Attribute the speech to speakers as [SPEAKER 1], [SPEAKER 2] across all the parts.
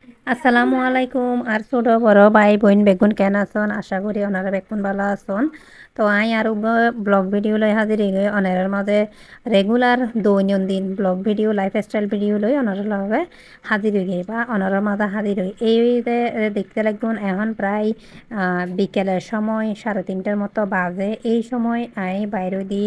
[SPEAKER 1] আসসালামু আলাইকুম আর ছোট বড় ভাই বোন বেগুন কেন আছেন আশা করি ওনারা বেগুন ভালো আছেন। তো আই আর ব্লগ ভিডিও লই হাজির হয়ে ওনার মাঝে রেগুলার দৈনন্দিন ব্লগ ভিডিও লাইফস্টাইল ভিডিও লই ওনার লগে হাজির হয়ে বা ওনার মাঝে হাজির হই এই যে দেখতে লাগুন এখন প্রায় বিকেলের সময় 3:30টার মতো বাজে। এই সময় আই বাইরে দি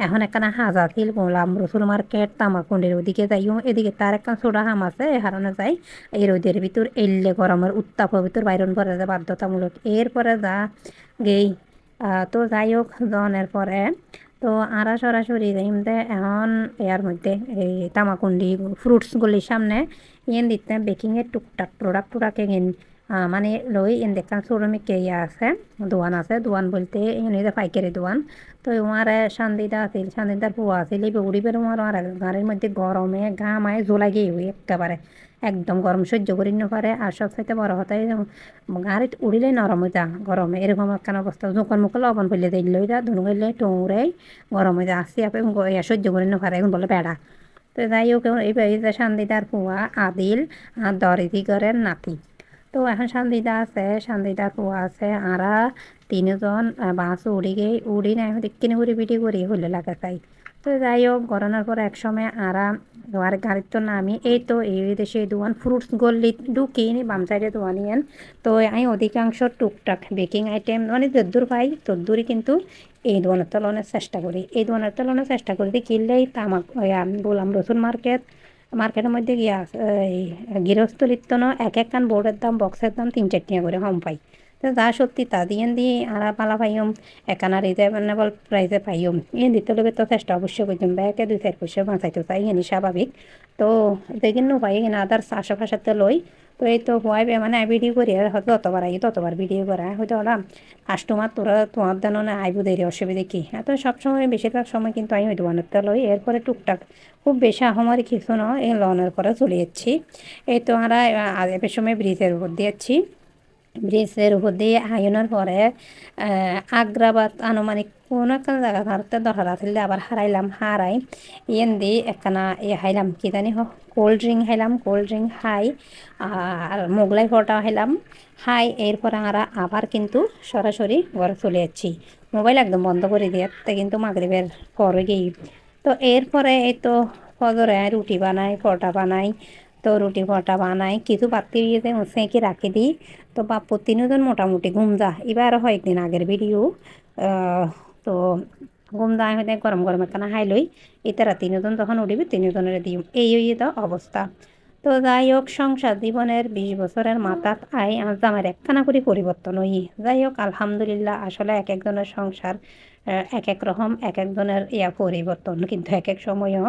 [SPEAKER 1] এখন একখানা হাজা ছিল গোলাম রসুল মার্কেট তামাকুন্ডির ওদিকে যাইও, এদিকে তার একটা ছোটা হাম আছে এ কারণে যাই। এই রোদের ভিতর এলে গরমের উত্তাপের ভিতর বাইরন পরে যে বাধ্যতামূলক এরপরে যা গেই। তো যাই হোক জনের পরে তো আরা সরাসরি যাইমতে এখন এর মধ্যে এই তামাকুন্ডি ফ্রুটসগুলির সামনে ইয়েন দিতে বেকিংয়ের টুকটাক প্রোডাক্ট কিন মানে লই এন দেখান শ্রমিক ইয়ে আছে, দোয়ান আছে। দোয়ান বলতে এনে যে পাইকারি দোয়ান। তো আমার শান্তিটা আছিল, শান্তিটার পুয়া আছিল এই উড়ি বের আর গাড়ির মধ্যে গরমে ঘামায় জ্বলাই গিয়ে হই একেবারে একদম গরম সহ্য করি না পারে। আর সবচাইতে বড় কথাই গাড়িত উড়িলে নরম হয়ে যা গরমে এরকম একখান অবস্থা যখন মুখে লবণ ফেলে দিল এটা ধুনু গেলে টৌরে গরম হয়ে যা আসি আপনি সহ্য করি না পারে এখন বলে বেড়া। তো যাই হোক এই যে শান্তিদার পুয়া আদিল আর দরিদি ঘরের নাতি। তো এখন শান্তিদা আছে, শান্তিদার পুয়া আছে, আরা তিনজন বাস উড়ি গিয়ে উড়ি নাই কিনে উড়ি পিটি করি হলে লাগা চাই। তো যাই হোক গরমের পর এক সময় আরা আর গাড়ির তো নামি এই তো এই দেশে দোয়ান ফ্রুটস গল্লি ঢুকি নি বাম সাইডে দোয়ানি এন। তো আমি অধিকাংশ টুকটাক বেকিং আইটেম মানে যদ্দূর পাই তদ্দূরই কিন্তু এই দোয়ানের তলনের চেষ্টা করি। এই দোয়ানের তলনের চেষ্টা করি কিনলেই তামাক বললাম রসুন মার্কেটের মধ্যে গিয়া এই গৃহস্থলির তো এক একখান বোর্ডের দাম বক্সের দাম 3-4 টাকা করে কম পাই। তো যা সত্যি তা দিয়ে আরা পালা পাইম একানা রিজনেবল প্রাইসে পাইম ইয়ে দিতে লগে তো চেষ্টা অবশ্যই করতাম ব্যাগে 2-4 পয়সা বাঁচাইতে চাই এনে স্বাভাবিক। তো দেখিন নো পাই এখানে আদার্স আশেপাশেতে লই। তো এই তো হওয়াই মানে ভিডিও করি আর হয়তো ততবার আই ততবার ভিডিও করা হয়তো ওরা কাস্টমার তোরা তোমার দেন না আইবো দেরি অসুবিধে কি এত সবসময় বেশিরভাগ সময় কিন্তু আমি ওই দোকানের লই এরপরে টুকটাক খুব বেশি আহামরি কিছু নয় এই লনের পরে চলে যাচ্ছি। এই তো আমরা আগের সময় ব্রিজের উপর দিয়েছি, ব্রিজের উপর দিয়ে আয়নার পরে আগ্রাবাদ আনুমানিক কোনো একটা জায়গা ধরতে দরকার আসলে আবার হারাই ইয়েন দি একখানা হাইলাম কি জানি হোক কোল্ড ড্রিঙ্ক হাইলাম কোল্ড ড্রিঙ্ক হাই আর মোগলাই পরোটা হাইলাম হাই। এরপর আমরা আবার কিন্তু সরাসরি ঘরে চলে যাচ্ছি, মোবাইল একদম বন্ধ করে দিয়ে কিন্তু মাগরিবের পরে গিয়ে। তো এরপরে এই তো ফজরে রুটি বানাই পরোটা বানাই। তো রুটি পরোটা বানাই কিছু পাতি দিয়ে সেঁকে রাখি দিই। তো বাপ্পু তিনজন মোটামুটি ঘুম যা এবার হয় একদিন আগের ভিডিও। তো ঘুম যা হইতে গরম গরম একখানা হাই লই এতারা তিনজন যখন উঠিবি তিনজনের দিই এই তো অবস্থা। তো যাই হোক সংসার জীবনের 20 বছরের মাথাত আজ আমার একখানা করে পরিবর্তন হই। যাই হোক আলহামদুলিল্লাহ আসলে এক একজনের সংসার এক এক রকম এক একজনের পরিবর্তন কিন্তু এক এক সময়ও।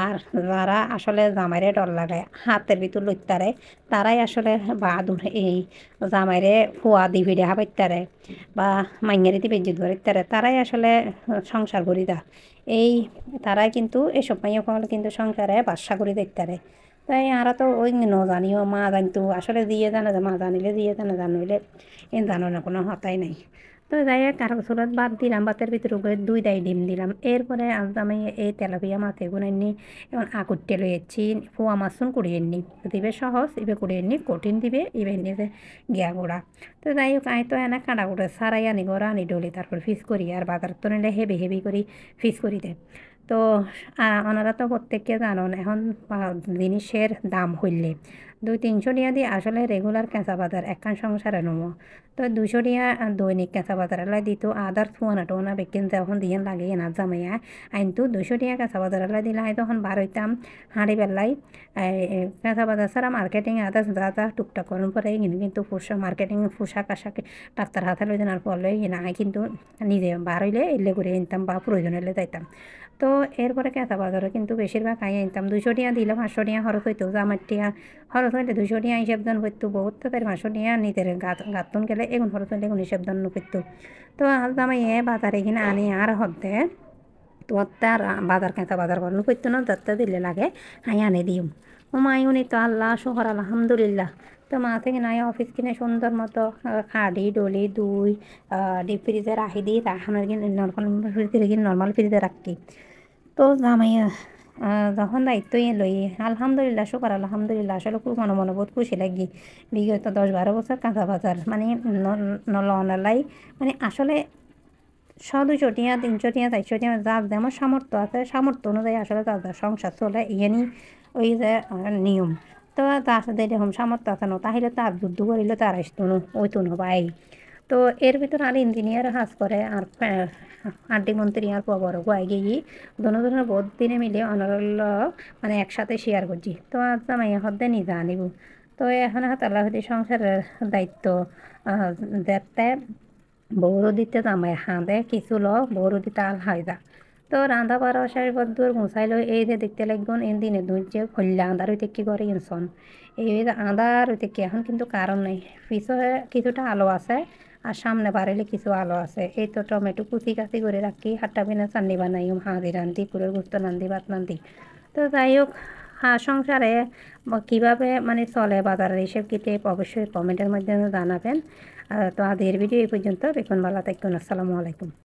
[SPEAKER 1] আর যারা আসলে জামাইরে ডর লাগায় হাতের ভিতর লইতারে তারাই আসলে বাহাদুর এই জামাইরে ফুয়া দি ভিড়ে হাবাইতারে বা মাইয়ারি দি বেজি ধরিতারে তারাই আসলে সংসার করি দা এই তারাই কিন্তু এসব মাইয়া কল কিন্তু সংসারে বাসা করে দেখতারে। তাই আরা তো ওই ন জানিও মা জানতো আসলে দিয়ে জানে মা জানিলে দিয়ে জানে জানিলে এ জানো না কোনো হতাই নাই। তো যাই হোক কারো সুরত বাদ দিলাম বাতের ভিতরে করে 2টাই ডিম দিলাম। এরপরে আজ আমি এই তেলাপিয়া মাছ এগুলো এমনি এবং আকুটে লইয়েছি পোয়া মাছুন কুড়িয়ে নি দিবে সহজ ইবে কুড়িয়ে নি কঠিন দিবে ইবে নিয়ে গিয়া গোড়া। তো যাই হোক আই তো এনে কাটা কুটে সারাই আনি গড়া আনি ডলি তারপর ফিস করি আর বাজার তো নিলে হেভি হেভি করি ফিস করি দেয়। তো ওনারা তো প্রত্যেককে জানুন এখন জিনিসের দাম হইলে 200-300 টাকা দিয়ে আসলে রেগুলার কেঁচা বাজার একখান সংসারে নমো। তো 200 টাকা দৈনিক কেঁচা বাজারে দিত আদার থুয়ানা টোনা বেকিন যখন দিয়ে লাগে না জামাইয়া আইন তো 200 টাকা কেঁচা বাজারে দিলে আই তখন বার হইতাম হাঁড়ি বেলাই কেঁচা বাজার ছাড়া মার্কেটিং আদার যা যা টুকটাক করার পরে কিন্তু মার্কেটিং পোশাক আশাক ডাক্তার হাতে লই আর পর লই না কিন্তু নিজে বার হইলে এলে করে আনতাম বা প্রয়োজন হলে যাইতাম। তো এরপরে কেঁচা বাজারও কিন্তু বেশিরভাগ আই আনতাম 200 টাকা দিলে 500 টাকা খরচ হইতো জামার টাকা খরচ হইলে 200 টাকা হিসাব দান করতো বহুত তো তার 500 টাকা নিজের গাতন গেলে এগুন খরচ হইলে এগুন হিসাব দান করতো। তো জামাই বাজারে কিনে আনি আর হদ্দে তো তার বাজার কেঁচা বাজার করানো করতো না যাতে দিলে লাগে আই আনে দিও ও মাই উনি তো আল্লাহ শহর আলহামদুলিল্লাহ। তো মা থেকে নাই অফিস কিনে সুন্দর মতো খাড়ি ডলি দুই ডিপ ফ্রিজে রাখি দিই রাখানোর কিনে নর্মাল ফ্রিজে রাখি। তো জামাই যখন দায়িত্বই লই আলহামদুলিল্লাহ শুকর আলহামদুলিল্লাহ আসলে খুব মনে মনে বহুত খুশি লাগি বিগত 10-12 বছর কাঁচা বাজার মানে নলাই মানে আসলে 100-200 টিয়া 300 টিয়া 400 টিয়া যার যেমন সামর্থ্য আছে সামর্থ্য অনুযায়ী আসলে তার সংসার চলে ইয়ানি ওই যে নিয়ম তো তার সাথে এরকম সামর্থ্য আছে না তাহলে তার যুদ্ধ করিলে তার আসতো না ওই তো না ভাই তো এর ভিতর আর ইঞ্জিনিয়ার কাজ করে আর আড্ডি মন্ত্রী আর পবর গুয়াই গিয়ে দুজনের বহুত দিনে মিলে অনরল মানে একসাথে শেয়ার করছি তো আজ আমি হদ্দে নিজে আনিব তো এখন হাতালা হতে সংসারের দায়িত্ব দেখতে বৌরো দিতে জামাই হাঁদে কিছু ল বৌরো দিতে আল হাইদা তো রান্ধা বাড়া সারি পদ্মর মুছাই লই এই যে দেখতে লাগবেন এই দিনে ধৈর্য খল্লা আন্ধার হইতে কি করে ইনসন এই যে আন্ধার হইতে কি এখন কিন্তু কারণ নেই পিছনে কিছুটা আলো আছে আর সামনে বাড়িলে কিছু আলো আছে এই তো টমেটো কুচি কাচি করে রাখি হাট্টা বিনা চান্দি বানাই হাঁদি রান্ধি কুড়ের গুস্ত রান্ধি ভাত রান্ধি তো যাই হোক সংসারে কিভাবে মানে চলে বাজারের হিসেব কিটেপ অবশ্যই কমেন্টের মাধ্যমে জানাবেন তো আজকের ভিডিও এই পর্যন্ত দেখুন ভালো থাকুন আসসালামু আলাইকুম